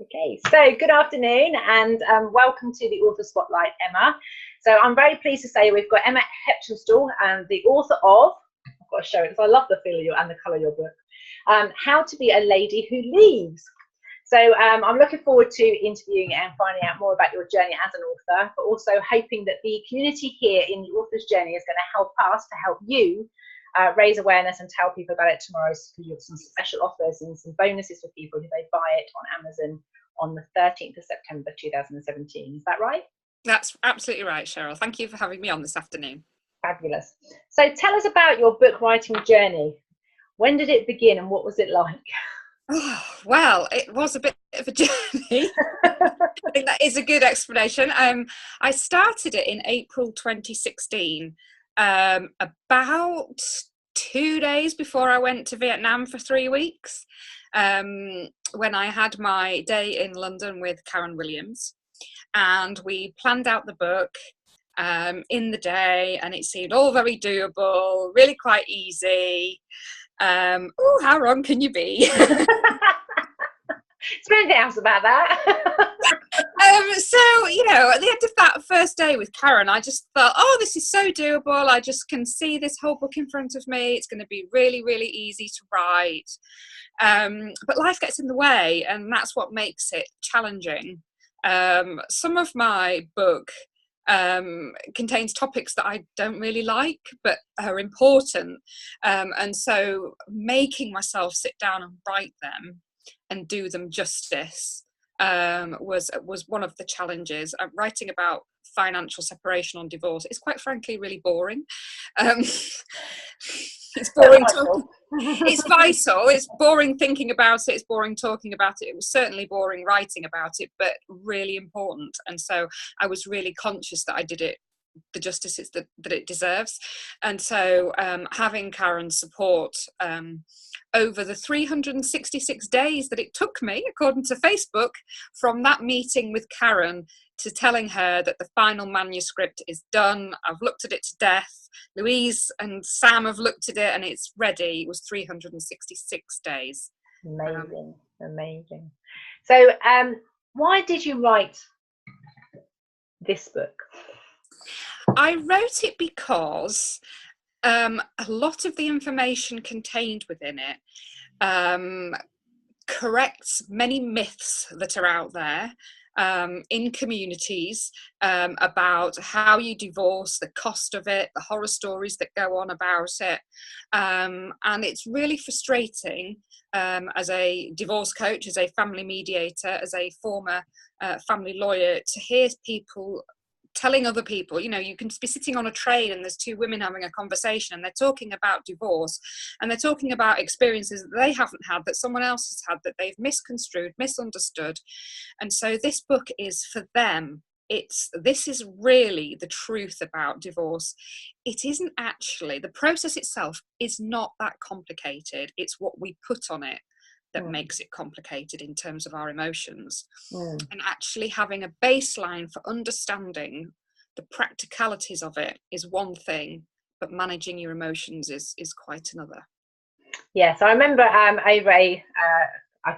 Okay, so good afternoon and welcome to the Author Spotlight, Emma. So I'm very pleased to say we've got Emma Heptonstall, and the author of, I've got to show it because I love the feel of your and the colour of your book, How to Be a Lady Who Leaves. So I'm looking forward to interviewing and finding out more about your journey as an author, but also hoping that the community here in the author's journey is going to help us to help you raise awareness and tell people about it tomorrow, because you have some special offers and some bonuses for people if they buy it on Amazon on the 13th of September 2017. Is that right? That's absolutely right, Cheryl. Thank you for having me on this afternoon. Fabulous. So tell us about your book writing journey. When did it begin and what was it like? Oh, well, it was a bit of a journey. I think that is a good explanation. I started it in April 2016, about 2 days before I went to Vietnam for 3 weeks, when I had my day in London with Karen Williams, and we planned out the book in the day, and it seemed all very doable, really quite easy. Oh, how wrong can you be? Is there anything else about that? So, at the end of that first day with Karen, I just thought, oh, this is so doable. I just can see this whole book in front of me. It's going to be really, really easy to write. But life gets in the way, and that's what makes it challenging. Some of my book contains topics that I don't really like, but are important. And so making myself sit down and write them and do them justice was one of the challenges. Writing about financial separation on divorce is quite frankly really boring. It's boring talking. It's vital. It's boring thinking about it. It's boring talking about it. It was certainly boring writing about it, but really important. And so I was really conscious that I did it the justice that it deserves. And so having Karen's support over the 366 days that it took me, according to Facebook, from that meeting with Karen to telling her that the final manuscript is done, I've looked at it to death, Louise and Sam have looked at it and it's ready, it was 366 days. Amazing. So why did you write this book? I wrote it because a lot of the information contained within it corrects many myths that are out there in communities about how you divorce, the cost of it, the horror stories that go on about it. And it's really frustrating as a divorce coach, as a family mediator, as a former family lawyer, to hear people telling other people, you can be sitting on a train and there's two women having a conversation and they're talking about divorce and they're talking about experiences that they haven't had, that someone else has had, that they've misconstrued, misunderstood. And so this book is for them. This is really the truth about divorce. It isn't actually, the process itself is not that complicated. It's what we put on it that makes it complicated in terms of our emotions. And actually having a baseline for understanding the practicalities of it is one thing, but managing your emotions is quite another. Yes, I remember over I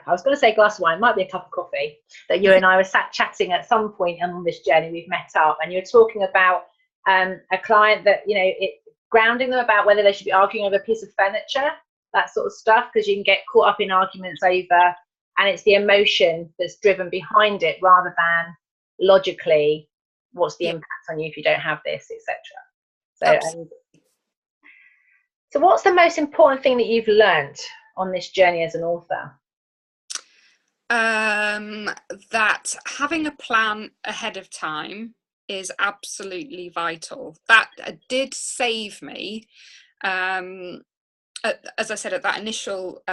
was going to say a glass of wine, might be a cup of coffee, that you and I were sat chatting at some point on this journey. We've met up and you were talking about a client that, grounding them about whether they should be arguing over a piece of furniture, that sort of stuff, because you can get caught up in arguments over, and it's the emotion that's driven behind it rather than logically what's the impact on you if you don't have this, etc. So what's the most important thing that you've learned on this journey as an author? That having a plan ahead of time is absolutely vital. That did save me. As I said, at that initial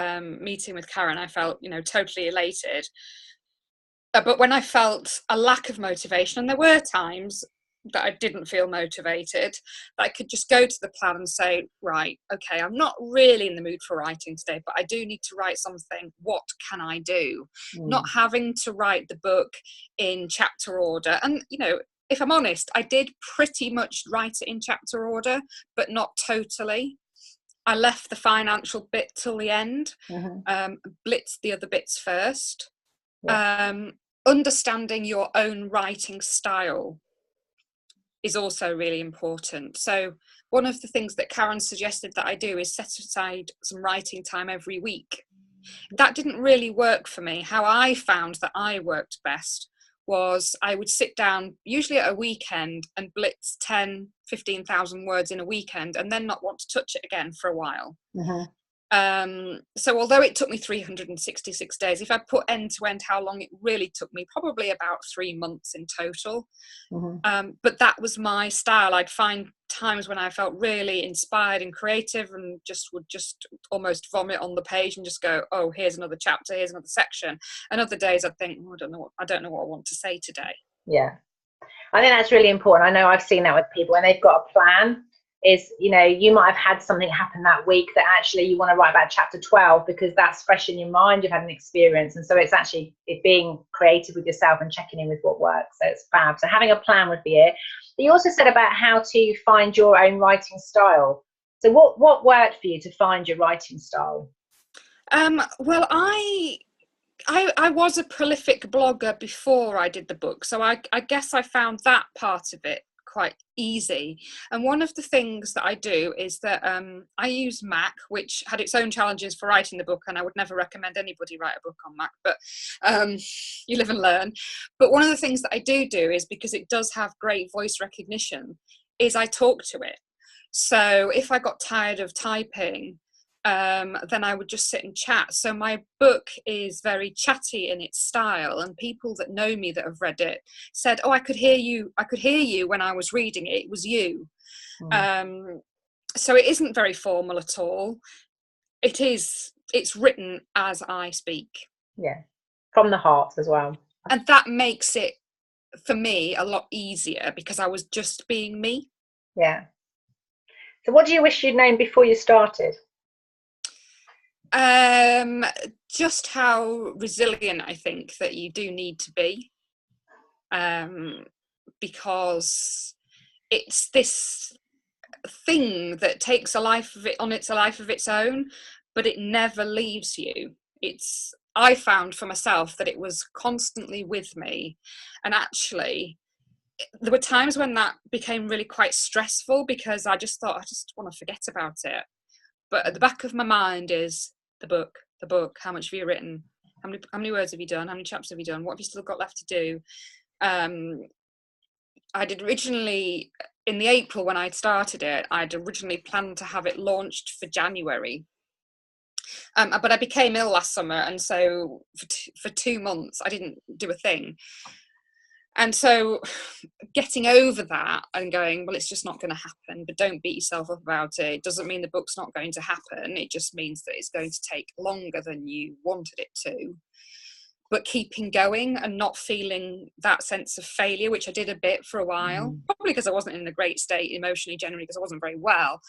meeting with Karen, I felt, totally elated. But when I felt a lack of motivation, and there were times that I didn't feel motivated, that I could just go to the plan and say, right, okay, I'm not really in the mood for writing today, but I do need to write something. What can I do? Not having to write the book in chapter order. And, if I'm honest, I did pretty much write it in chapter order, but not totally. I left the financial bit till the end, blitzed the other bits first. Yeah. Understanding your own writing style is also really important. So one of the things that Karen suggested that I do is set aside some writing time every week. That didn't really work for me. How I found that I worked best was I would sit down, usually at a weekend, and blitz 10, 15,000 words in a weekend and then not want to touch it again for a while. Mm-hmm. So although it took me 366 days, if I put end to end how long it really took me, probably about 3 months in total. Mm-hmm. But that was my style. I'd find times when I felt really inspired and creative and would almost vomit on the page and just go, oh, here's another chapter, here's another section. And other days I'd think, oh, I don't know what I want to say today. Yeah. I think that's really important. I know I've seen that with people when they've got a plan. Is, you know, you might have had something happen that week that actually you want to write about chapter 12 because that's fresh in your mind, you've had an experience, and so it's actually being creative with yourself and checking in with what works. So it's fab. So having a plan would be it. But you also said about how to find your own writing style. So what worked for you to find your writing style? Well, I was a prolific blogger before I did the book, so I guess I found that part of it quite easy. And one of the things that I do is that I use Mac, which had its own challenges for writing the book, and I would never recommend anybody write a book on Mac, but you live and learn. But one of the things that I do is, because it does have great voice recognition, is I talk to it. So if I got tired of typing, then I would just sit and chat. So my book is very chatty in its style, and people that know me that have read it said, oh, I could hear you when I was reading it. It was you. So it isn't very formal at all. It's written as I speak. Yeah, from the heart as well. And that makes it, for me, a lot easier because I was just being me. Yeah. So what do you wish you'd known before you started? Just how resilient I think that you do need to be, because it's this thing that takes a life of its own, but it never leaves you. I found for myself that it was constantly with me, and actually there were times when that became really quite stressful because I just thought I just want to forget about it. But at the back of my mind is the book, how much have you written? How many words have you done? How many chapters have you done? What have you still got left to do? I did originally, in the April when I'd started it, I'd originally planned to have it launched for January. But I became ill last summer, and so for 2 months I didn't do a thing. And so getting over that and going, well, it's just not going to happen, but don't beat yourself up about it. It doesn't mean the book's not going to happen. It just means that it's going to take longer than you wanted it to. But keeping going and not feeling that sense of failure, which I did a bit for a while, probably because I wasn't in a great state emotionally, generally because I wasn't very well.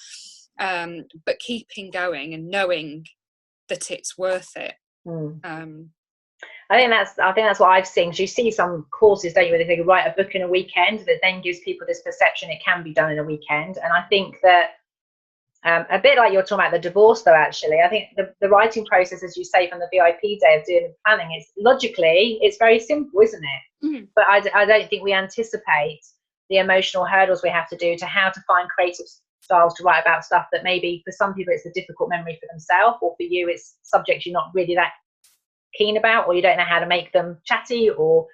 But keeping going and knowing that it's worth it. I think that's what I've seen. You see some courses, don't you, where they write a book in a weekend that then gives people this perception it can be done in a weekend. And I think that a bit like you're talking about the divorce, though, actually, I think the writing process, as you say, from the VIP day of doing the planning, is logically, it's very simple, isn't it? Mm-hmm. But I don't think we anticipate the emotional hurdles we have to do to how to find creative styles to write about stuff that maybe for some people it's a difficult memory for themselves, or for you it's subjects you're not really that keen about, or you don't know how to make them chatty or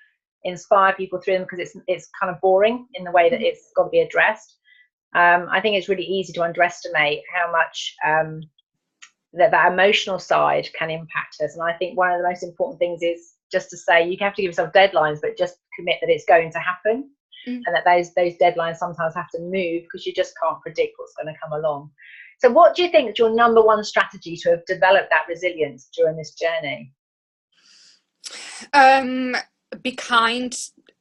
inspire people through them because it's kind of boring in the way that it's got to be addressed. I think it's really easy to underestimate how much that emotional side can impact us. And I think one of the most important things is just to say you have to give yourself deadlines, but just commit that it's going to happen, and that those deadlines sometimes have to move because you just can't predict what's going to come along. So what do you think is your number one strategy to have developed that resilience during this journey? Be kind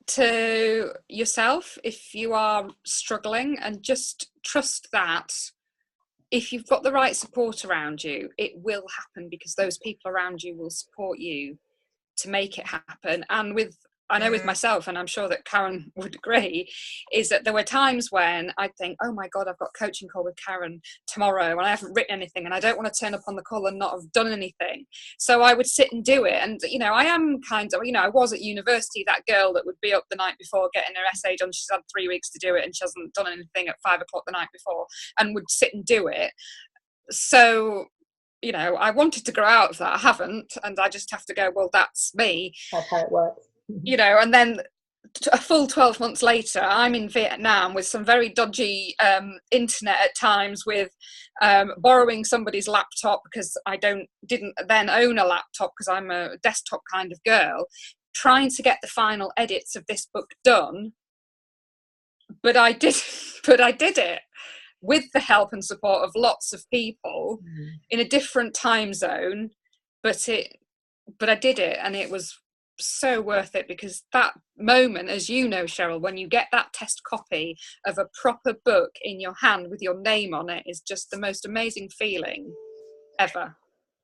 to yourself if you are struggling, and just trust that if you've got the right support around you, it will happen, because those people around you will support you to make it happen. And with I know with myself, and I'm sure that Karen would agree, is that there were times when I'd think, oh my God, I've got a coaching call with Karen tomorrow and I haven't written anything and I don't want to turn up on the call and not have done anything. So I would sit and do it. And, you know, I am kind of, you know, I was at university, that girl that would be up the night before getting her essay done. She's had 3 weeks to do it and she hasn't done anything at 5 o'clock the night before, and would sit and do it. So, you know, I wanted to grow out of that. I haven't. And I just have to go, well, that's me. That's how it works. You know, and then a full 12 months later, I'm in Vietnam with some very dodgy internet at times, with borrowing somebody's laptop because I didn't then own a laptop because I'm a desktop kind of girl, trying to get the final edits of this book done. But I did it with the help and support of lots of people in a different time zone. But I did it, and it was so worth it, because that moment, as you know, Cheryl, when you get that test copy of a proper book in your hand with your name on it, is just the most amazing feeling ever.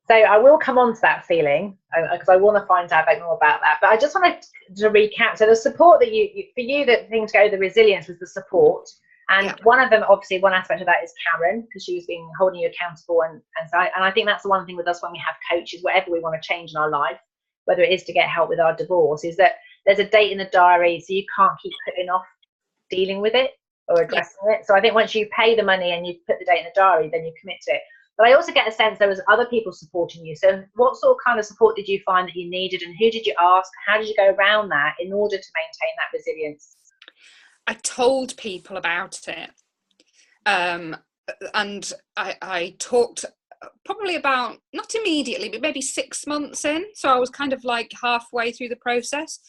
So I will come on to that feeling because I want to find out a bit more about that. But I just wanted to recap. So the support that for you, the thing to go, the resilience was the support. And one of them, obviously, one aspect of that is Karen, because she's been holding you accountable. And I think that's the one thing with us when we have coaches, whatever we want to change in our life, whether it is to get help with our divorce, is that there's a date in the diary, so you can't keep putting off dealing with it or addressing it. So I think once you pay the money and you put the date in the diary, then you commit to it. But I also get a sense there was other people supporting you. So what sort of kind of support did you find that you needed, and who did you ask? How did you go around that in order to maintain that resilience? I told people about it. And I talked probably about, not immediately, but maybe 6 months in. So I was kind of like halfway through the process.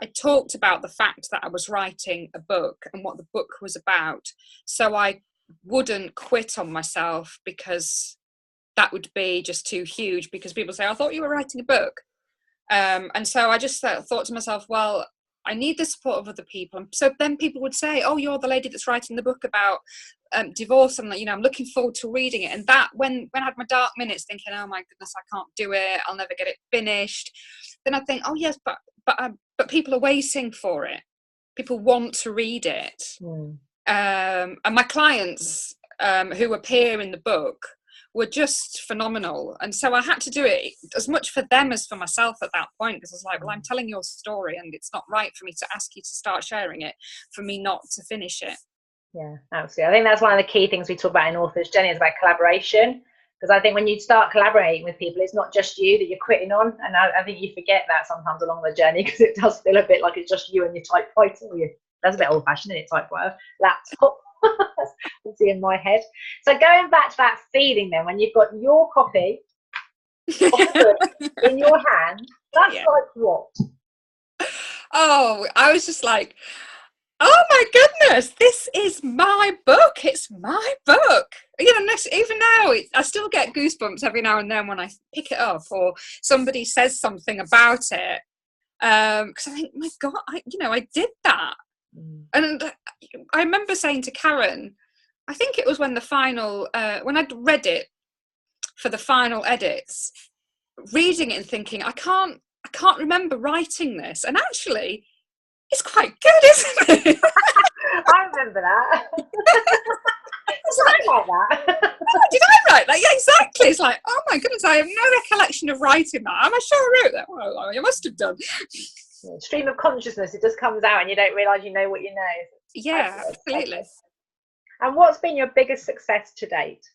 I talked about the fact that I was writing a book and what the book was about. So I wouldn't quit on myself, because that would be just too huge, because people say, I thought you were writing a book. And so I just thought to myself, well, I need the support of other people. And so then people would say, oh, you're the lady that's writing the book about divorce, and, you know, I'm looking forward to reading it. And that when I had my dark minutes thinking, oh my goodness, I can't do it, I'll never get it finished, then I think, oh yes, but people are waiting for it. People want to read it. And my clients who appear in the book were just phenomenal. And so I had to do it as much for them as for myself at that point, because I was like, well, I'm telling your story, and it's not right for me to ask you to start sharing it for me not to finish it. Yeah, absolutely. I think that's one of the key things we talk about in Authors Journey, is about collaboration. Because I think when you start collaborating with people, it's not just you that you're quitting on. And I think you forget that sometimes along the journey, because it does feel a bit like it's just you and your typewriter. That's a bit old fashioned, isn't it? Typewriter, laptop. That's in my head. So going back to that feeling then, when you've got your copy of the book in your hand, that's like what? Oh, I was just like, oh my goodness, this is my book. It's my book. You know, even now, I still get goosebumps every now and then when I pick it up or somebody says something about it. Because I think, my God, I did that. And I remember saying to Karen, I think it was when the final, when I'd read it for the final edits, reading it and thinking, I can't remember writing this. And actually, it's quite good, isn't it? I remember that. Something like that. Oh, did I write that? Yeah, exactly. It's like, oh my goodness, I have no recollection of writing that. I'm sure I wrote that. Well, you must have done. Stream of consciousness, it just comes out and you don't realise you know what you know. Yeah, absolutely. And what's been your biggest success to date?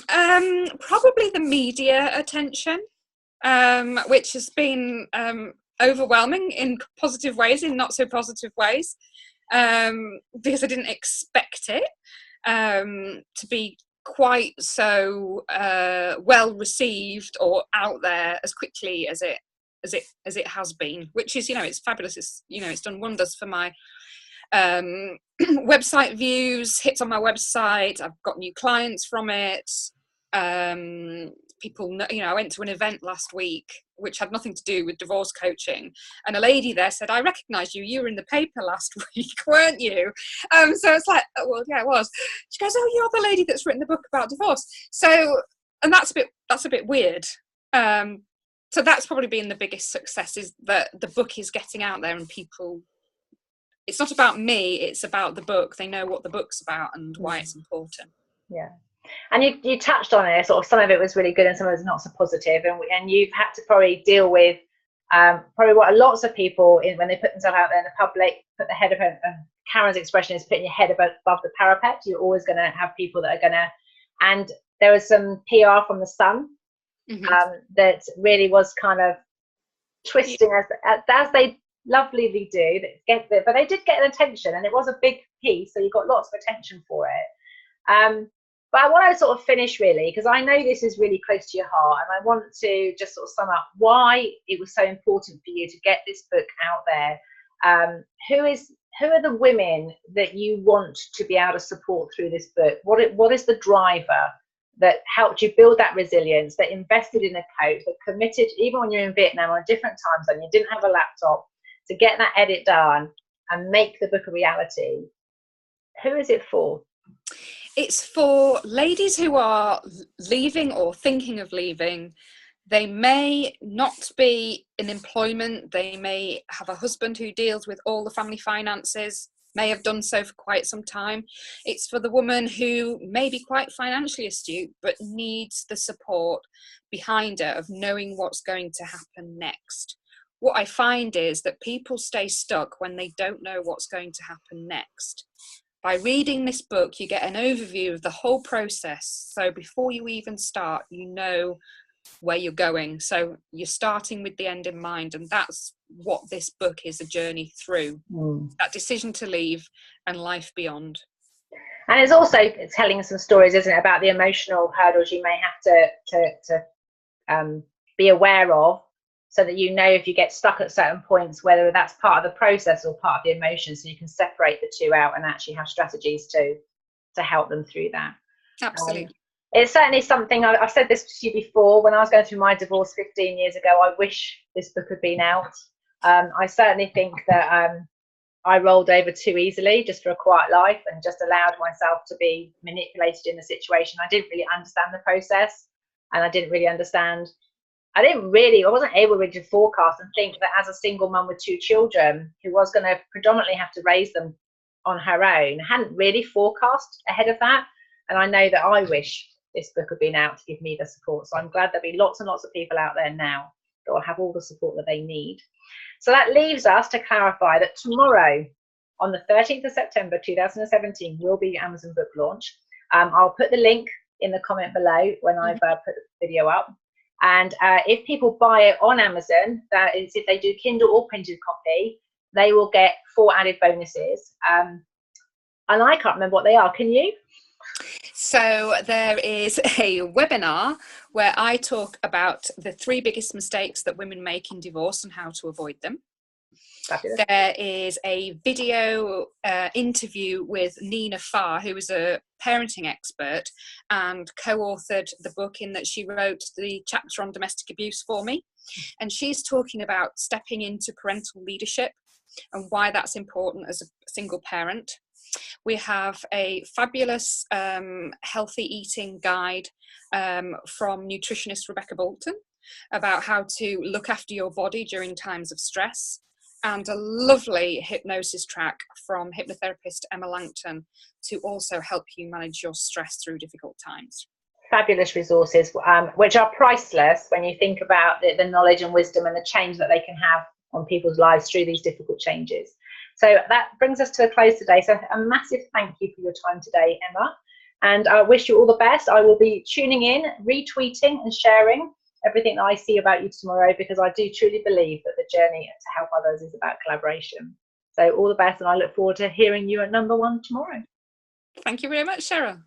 Probably the media attention, which has been overwhelming in positive ways, in not so positive ways, because I didn't expect it to be quite so well received or out there as quickly as it has been, which is, it's fabulous. It's done wonders for my website views, hits on my website. I've got new clients from it. People know, I went to an event last week which had nothing to do with divorce coaching, and a lady there said, I recognise you were in the paper last week, weren't you? So it's like, oh, well, yeah, I was. She goes, oh, you're the lady that's written the book about divorce. So, and that's a bit weird, So that's probably been the biggest success, is that the book is getting out there and people, it's not about me, it's about the book. They know what the book's about and why it's important. Yeah. And you touched on it, sort of some of it was really good and some of it was not so positive, and you've had to probably deal with probably what lots of people, when they put themselves out there in the public, put the head of Karen's expression is putting your head above the parapet. You're always going to have people that are going to, and there was some PR from the Sun that really was kind of twisting as they lovelyly do, but they did get attention, and it was a big piece, so you got lots of attention for it. But I want to sort of finish, really, because I know this is really close to your heart, and I want to just sort of sum up why it was so important for you to get this book out there. Who are the women that you want to be able to support through this book? What is the driver that helped you build that resilience, that invested in a coach, that committed, even when you're in Vietnam on a different time zone, you didn't have a laptop, to get that edit done and make the book a reality? Who is it for? It's for ladies who are leaving or thinking of leaving. They may not be in employment. They may have a husband who deals with all the family finances, may have done so for quite some time. It's for the woman who may be quite financially astute, but needs the support behind her of knowing what's going to happen next. What I find is that people stay stuck when they don't know what's going to happen next. By reading this book, you get an overview of the whole process. So before you even start, you know where you're going. So you're starting with the end in mind. And that's what this book is, a journey through. That decision to leave and life beyond. And it's also telling some stories, isn't it, about the emotional hurdles you may have to be aware of, so that you know if you get stuck at certain points, whether that's part of the process or part of the emotion, so you can separate the two out and actually have strategies to help them through that. Absolutely. It's certainly something, I've said this to you before, when I was going through my divorce 15 years ago, I wish this book had been out. I certainly think that I rolled over too easily just for a quiet life and just allowed myself to be manipulated in the situation. I didn't really understand the process, and I wasn't able really to forecast and think that as a single mum with 2 children who was going to predominantly have to raise them on her own, hadn't really forecast ahead of that. And I know that I wish this book had been out to give me the support. So I'm glad there'll be lots and lots of people out there now that will have all the support that they need. So that leaves us to clarify that tomorrow, on the 13th of September 2017, will be Amazon book launch. I'll put the link in the comment below when I've put the video up. And if people buy it on Amazon, that is, if they do Kindle or printed copy, they will get 4 added bonuses. And I can't remember what they are. Can you? So there is a webinar where I talk about the 3 biggest mistakes that women make in divorce and how to avoid them. Fabulous. There is a video interview with Nina Farr, who is a parenting expert and co-authored the book, in that she wrote the chapter on domestic abuse for me. And she's talking about stepping into parental leadership and why that's important as a single parent. We have a fabulous healthy eating guide from nutritionist Rebecca Bolton about how to look after your body during times of stress, and a lovely hypnosis track from hypnotherapist Emma Langton to also help you manage your stress through difficult times. Fabulous resources, which are priceless when you think about the knowledge and wisdom and the change that they can have on people's lives through these difficult changes. So that brings us to a close today. So a massive thank you for your time today, Emma. And I wish you all the best. I will be tuning in, retweeting and sharing everything that I see about you tomorrow, because I do truly believe that the journey to help others is about collaboration. So all the best, and I look forward to hearing you at #1 tomorrow. Thank you very much, Sarah.